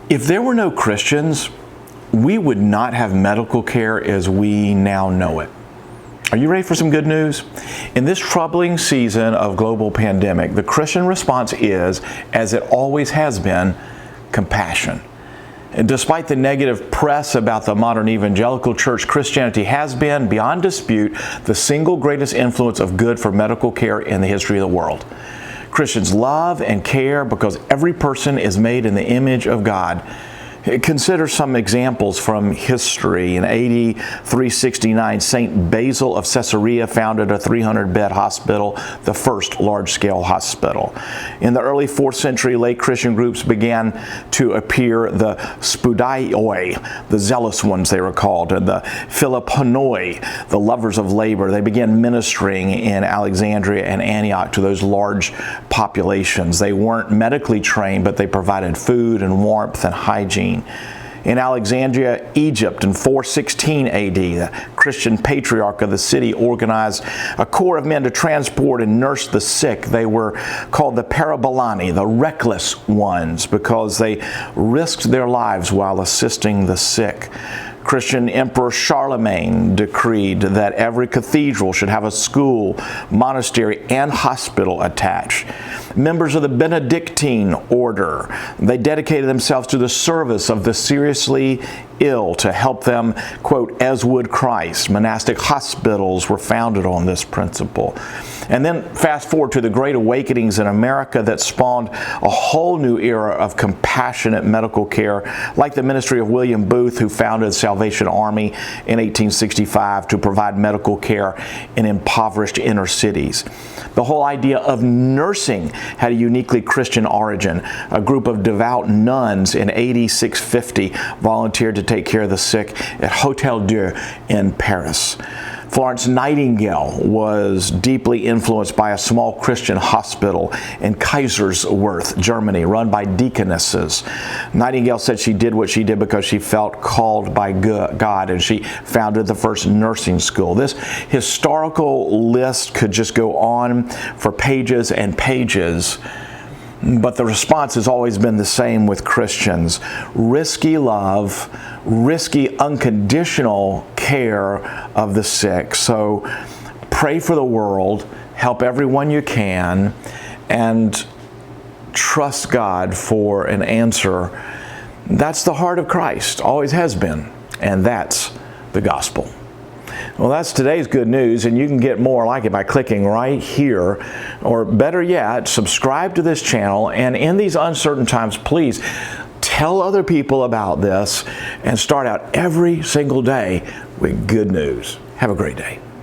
If there were no Christians, we would not have medical care as we now know it. Are you ready for some good news? In this troubling season of global pandemic, the Christian response is, as it always has been, compassion. And despite the negative press about the modern evangelical church, Christianity has been, beyond dispute, the single greatest influence of good for medical care in the history of the world. Christians love and care because every person is made in the image of God. Consider some examples from history. In AD 369, St. Basil of Caesarea founded a 300-bed hospital, the first large-scale hospital. In the early 4th century, late Christian groups began to appear, the Spudaioi, the zealous ones they were called, and the Philipponoi, the lovers of labor. They began ministering in Alexandria and Antioch to those large populations. They weren't medically trained, but they provided food and warmth and hygiene. In Alexandria, Egypt, in 416 AD, the Christian patriarch of the city organized a corps of men to transport and nurse the sick. They were called the Parabolani, the reckless ones, because they risked their lives while assisting the sick. Christian Emperor Charlemagne decreed that every cathedral should have a school, monastery, and hospital attached. Members of the Benedictine order, they dedicated themselves to the service of the seriously ill to help them, quote, as would Christ. Monastic hospitals were founded on this principle. And then fast forward to the Great Awakenings in America that spawned a whole new era of compassionate medical care, like the ministry of William Booth, who founded Salvation Army in 1865 to provide medical care in impoverished inner cities. The whole idea of nursing had a uniquely Christian origin. A group of devout nuns in AD 650 volunteered to take care of the sick at Hôtel Dieu in Paris. Florence Nightingale was deeply influenced by a small Christian hospital in Kaiserswerth, Germany, run by deaconesses. Nightingale said she did what she did because she felt called by God, and she founded the first nursing school. This historical list could just go on for pages and pages. But the response has always been the same with Christians. Risky love, risky unconditional care of the sick. So pray for the world, help everyone you can, and trust God for an answer. That's the heart of Christ, always has been, and that's the gospel. Well, that's today's good news, and you can get more like it by clicking right here, or better yet, subscribe to this channel. And in these uncertain times, please tell other people about this and start out every single day with good news. Have a great day.